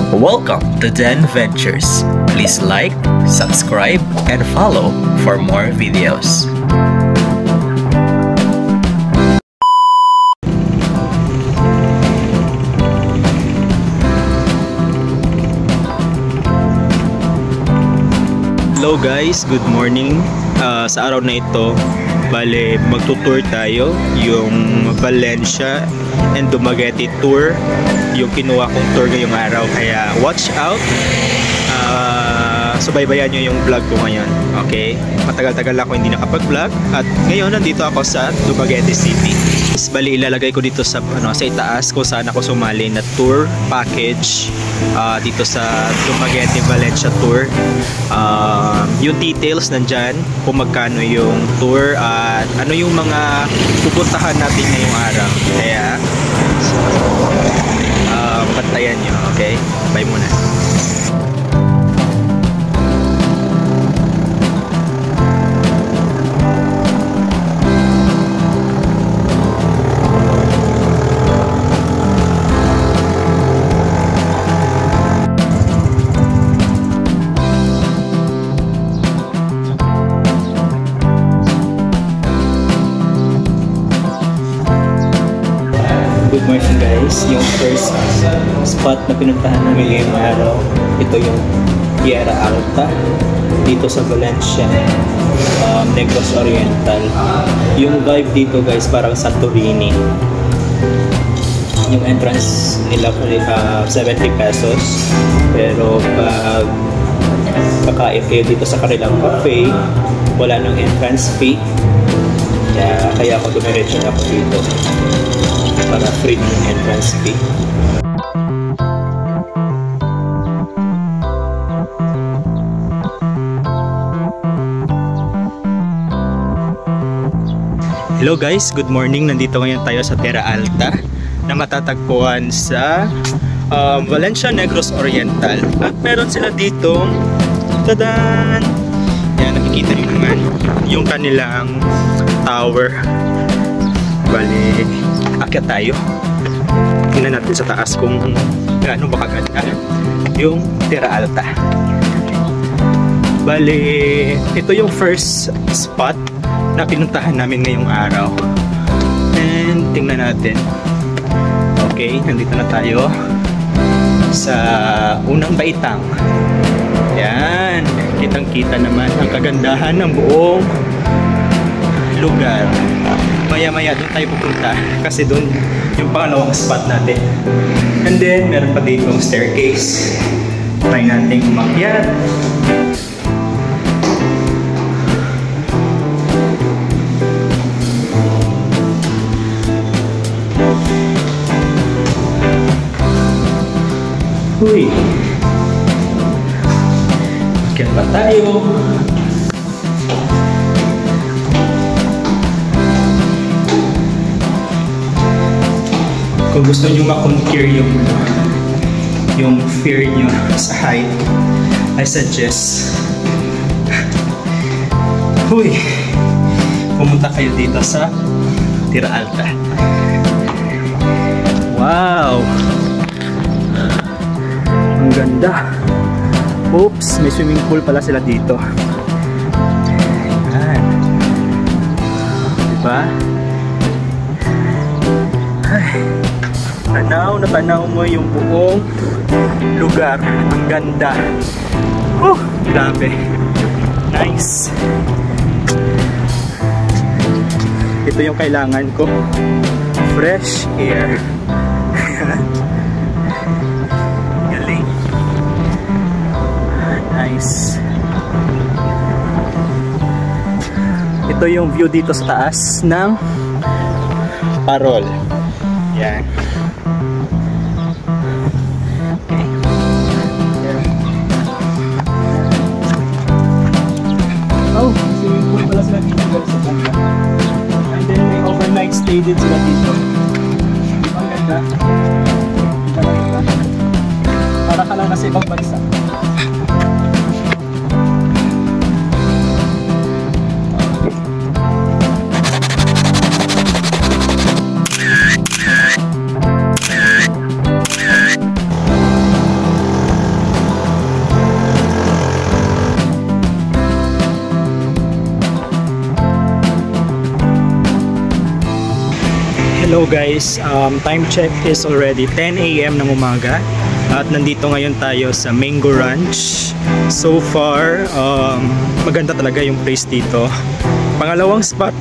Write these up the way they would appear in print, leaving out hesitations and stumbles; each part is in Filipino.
Welcome to Den Ventures. Please like, subscribe, and follow for more videos. Hello guys, good morning. Sa araw na ito, bale magtutour tayo yung Valencia and Dumaguete tour, yung kinuha kong tour ngayong araw, kaya watch out. Subaybayan nyo yung vlog ko ngayon. Okay, matagal-tagal ako hindi nakapag-vlog at ngayon nandito ako sa Dumaguete City. Bali ilalagay ko dito sa sa itaas kung saan ako sumali na tour package dito sa Dumaguete Valencia tour. Yung details nandyan, kung magkano yung tour at ano yung mga pupuntahan natin ngayong araw. Kaya bantayan nyo. Okay, bye muna. Good morning guys, yung first spot na pinuntahan namin ngayong araw, ito yung Tierra Alta dito sa Valencia, Negros Oriental. Yung vibe dito guys parang Santorini. Yung entrance nila 70 pesos, pero pag kakain kayo dito sa kanilang cafe, wala nang entrance fee. Kaya ako dumiretso ako dito para free yung entrance fee. Hello guys, good morning. Nandito ngayon tayo sa Tierra Alta na matatagpuan sa Valencia, Negros Oriental. At meron sila ditong tadan! Yan, nakikita nyo naman yung kanilang tower. Bali, akyat tayo. Tingnan natin sa taas kung gaano ba kaganda yung Tierra Alta. Bali, ito yung first spot na pinuntahan namin ngayong araw. And tingnan natin. Okay, nandito na tayo sa unang baitang. Yan, kitang-kita naman ang kagandahan ng buong lugar. Maya-maya doon tayo pupunta kasi doon yung pangalawang spot natin. And then meron pa ditong staircase. Try natin umakyat. Uy, akyat pa tayo. Kung gusto nyo ma-conquer yung fear nyo sa height, I suggest pumunta kayo dito sa Tierra Alta. Wow! Ang ganda! Oops! May swimming pool pala sila dito. Ayan. Diba? Ay, tanaw mo yung buong lugar. Ang ganda. Grabe. Nice. Ito yung kailangan ko. Fresh air. Galing. Nice. Ito yung view dito sa taas ng Parol. Yan. Swimming pool pala sila dito guys sa banda. And then may overnight stay din sila dito. Ang ganda. Para ka lang nasa ibang bansa. Hello guys, time check is already 10 AM ng umaga at nandito ngayon tayo sa Mango Ranch. So far, maganda talaga yung place dito. Pangalawang spot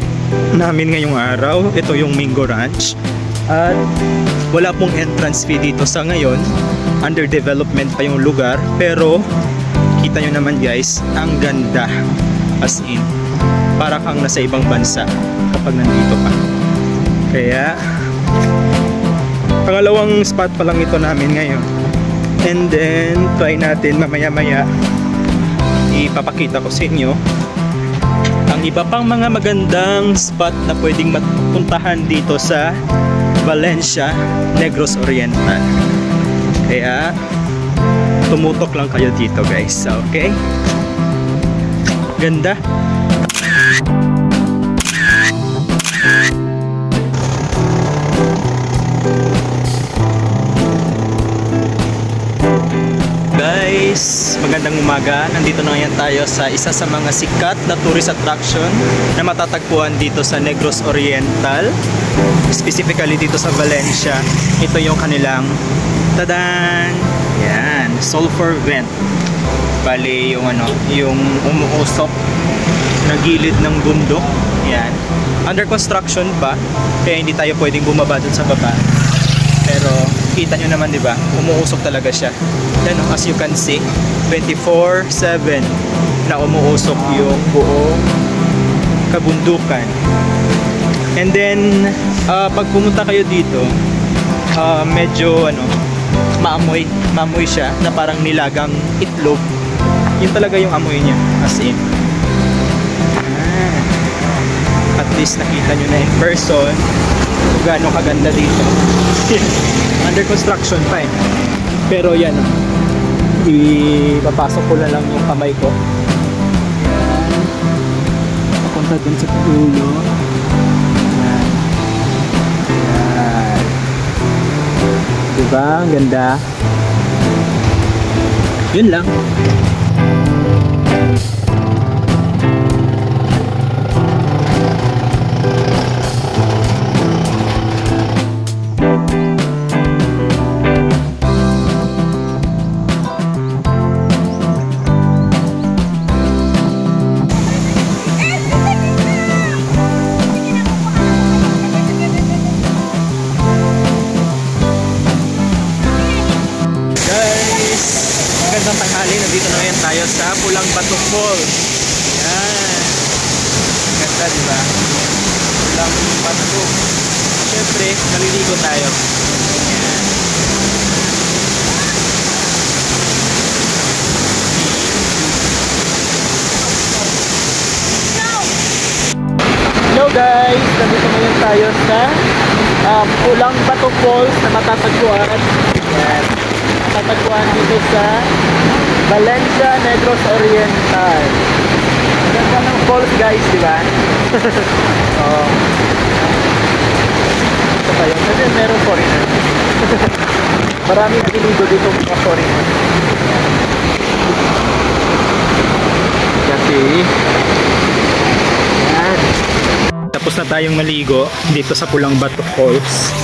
namin ngayong araw, ito yung Mango Ranch. At wala pong entrance fee dito sa ngayon. Under development pa yung lugar, pero kita nyo naman guys, ang ganda. As in, para kang nasa ibang bansa kapag nandito ka. Kaya pangalawang spot pa lang ito namin ngayon. And then try natin mamaya-maya ipapakita ko sa inyo ang iba pang mga magandang spot na pwedeng mapuntahan dito sa Valencia, Negros Oriental. Kaya tumutok lang kayo dito guys, okay? Ganda. Guys, magandang umaga. Nandito na ngayon tayo sa isa sa mga sikat na tourist attraction na matatagpuan dito sa Negros Oriental, specifically dito sa Valencia. Ito yung kanilang tadan! Yan, sulfur vent. Bali yung yung umuusok na gilid ng bundok. Yan. Under construction pa, kaya hindi tayo pwedeng bumaba dun sa baba. Pero kita nyo naman, di ba? Umuusok talaga siya. Then, as you can see, 24/7 na umuusok yung buong kabundukan. And then, pag pumunta kayo dito, medyo maamoy siya na parang nilagang itlog. Yun talaga yung amoy niya, as in. At least nakita nyo na in person kung gaano kaganda dito. Under construction pa eh. Pero yan, ipapasok ko na lang yung kamay ko. Yan. Papunta dun sa dulo. Yan. Yan. Diba? Ang ganda. Yun lang. Magandang tanghali, nandito na ngayon tayo sa Pulang Bato Falls. Yan. Ganda, diba? Pulang Bato. Siyempre, naliligo tayo. Yan. Hello guys! Nandito ngayon tayo sa Pulang Bato Falls na matatagpuan. Yan. Matatagpuan dito sa Valencia, Negros Oriental. Ganda ng falls guys, di ba? Oh. Ito pa yun. Kasi meron foreigner. Maraming naliligo dito mga foreigner. Kasi yan. Tapos na tayong maligo dito sa Pulang Bato Falls.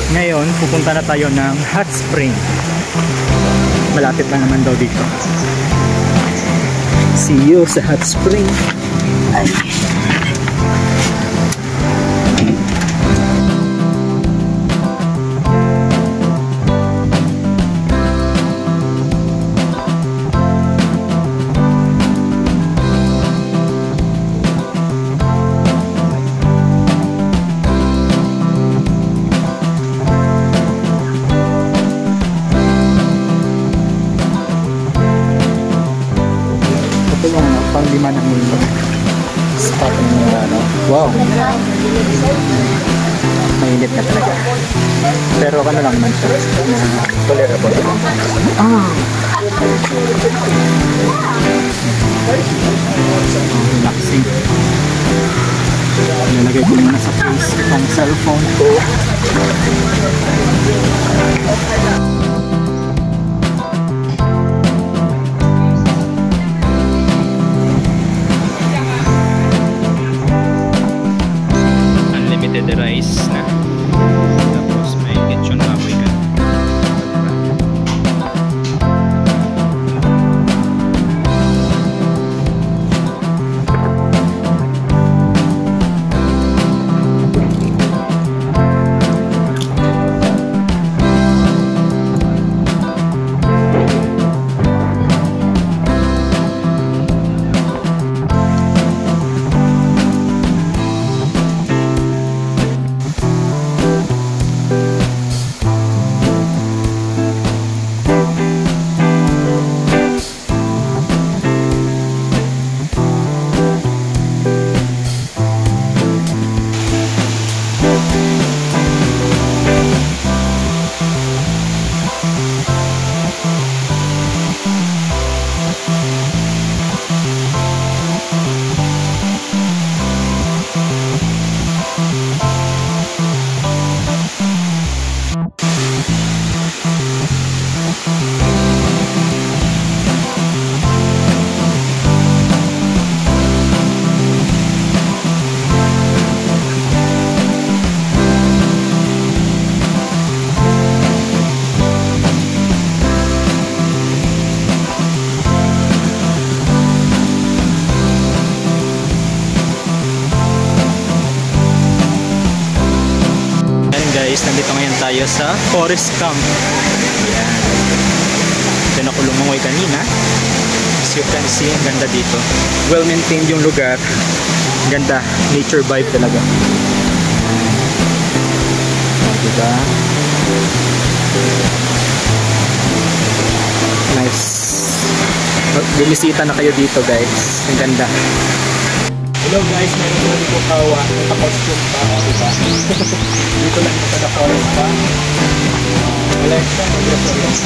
Ngayon, pupunta na tayo ng hot spring. Malapit lang naman daw dito. See you sa hot spring. Ay. Pang-lima ng spot ng wow, mainit na talaga, pero ano lang naman siya, tolerable. Relaxing. Nilagay ko muna sa face itong cellphone ko. Unlimited rice tayo sa forest camp. Ayan. Ito na ko lumangoy kanina. As you can see, ang ganda dito. Well maintained yung lugar. Ganda. Nature vibe talaga. Diba? Nice. Bumisita na kayo dito, guys. Ang ganda. Hello guys, meron ko dito kawa. Naka-costume pa ako, diba? Dito lang sa the forest pa. Alexa, mag-reference.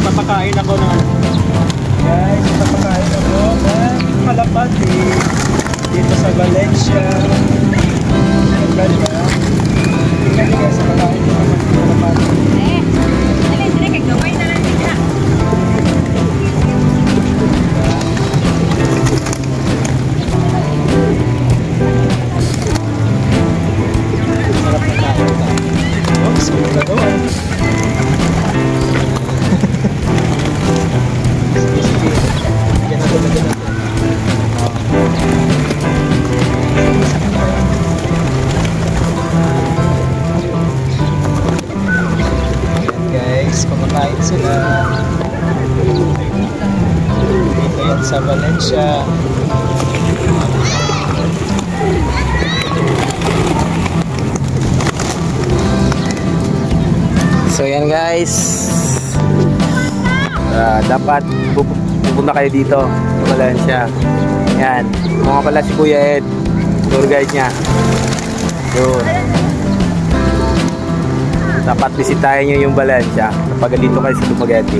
Papakain ako ng guys, papakain ako ng kalapati dito sa Valencia. Ang ganda. Tingnan nyo guys, papakain ko naman ng kalapati. Sila kagawin na lang sila. Sarap na tayo. Oh, sarap na gawin. Guys, kumakain sila dito yan sa Valencia. So yan guys, dapat pupunta kayo dito sa Valencia. Yan, mga pala si Kuya Ed, tour guide niya. Yun. Dapat bisitahin nyo yung Valencia kapag dito kayo sa Dumaguete.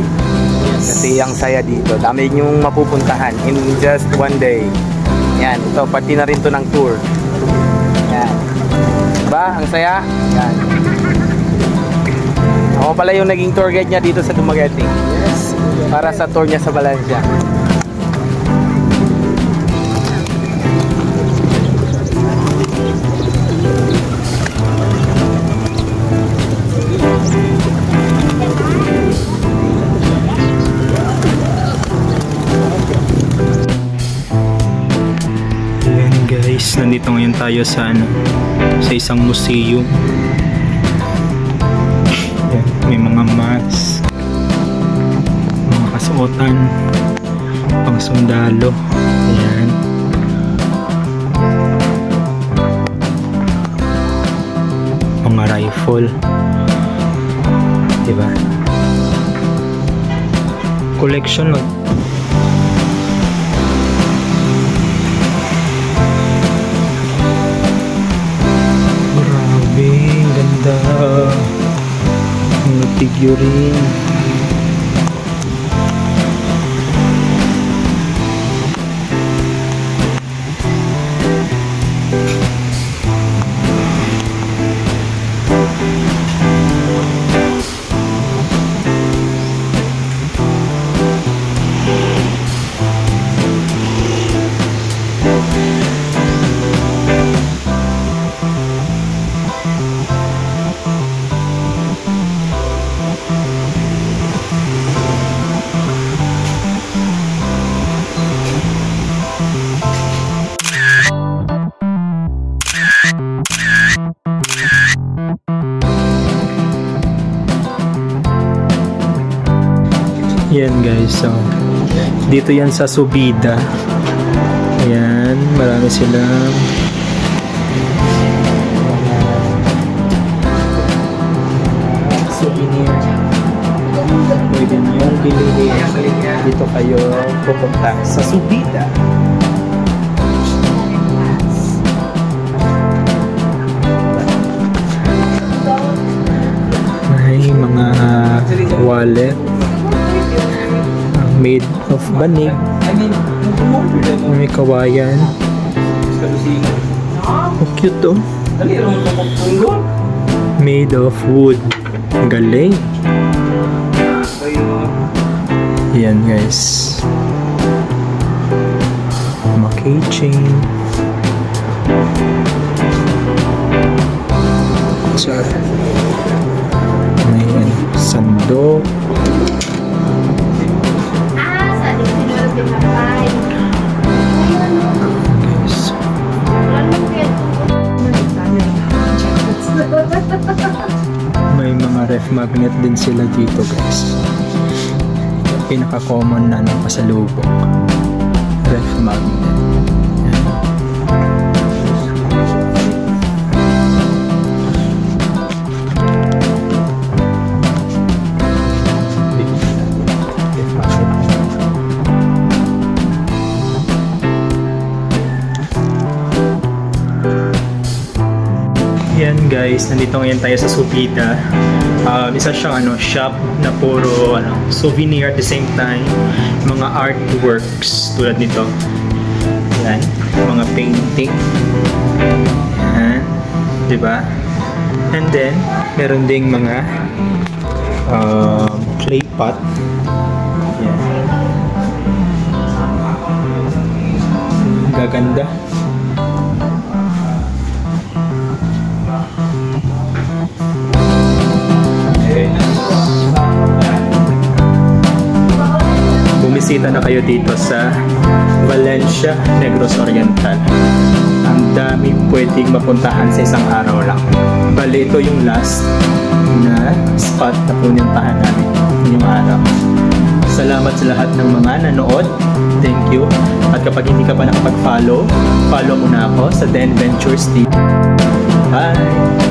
Kasi ang saya dito, dami yung mapupuntahan in just one day. Yan, ito, pati na rin to ng tour. Yan. Diba? Ang saya? Yan. Ako pala yung naging tour guide niya dito sa Dumaguete. Yes. Para sa tour niya sa Valencia. Ayan guys, nandito ngayon tayo sa sa isang museum. Ayan, may mga mats, mga kasuotan, pang sundalo. Ayan. Mga rifle. Diba? Collection lang. Grabe, ganda. Mga figurine. Yan guys, so dito yan sa Subida. Ayan, marami silang souvenir. Pwede niyong bilhin. Dito kayo pupunta sa Subida. May mga wallet made of banig. May kawayan. Oh, cute to. Made of wood. Galing. Yan guys. Mga keychain. May mga ref magnet din sila dito, guys. Pinaka-common na pasalubong. Ref magnet. Yan guys, nandito ngayon tayo sa Supita. Isa siyang shop na puro souvenir at the same time. Mga artworks tulad nito. Yan, mga painting. Yan, diba? And then, meron ding mga clay pot. Yan. Gaganda. Bumisita na kayo dito sa Valencia, Negros Oriental. Ang daming pwedeng mapuntahan sa isang araw lang. Bali, ito yung last na spot na pununtahan namin ngayong araw. Salamat sa lahat ng mga nanood. Thank you. At kapag hindi ka pa nakapag-follow, follow mo na ako sa Den Ventures TV. Bye!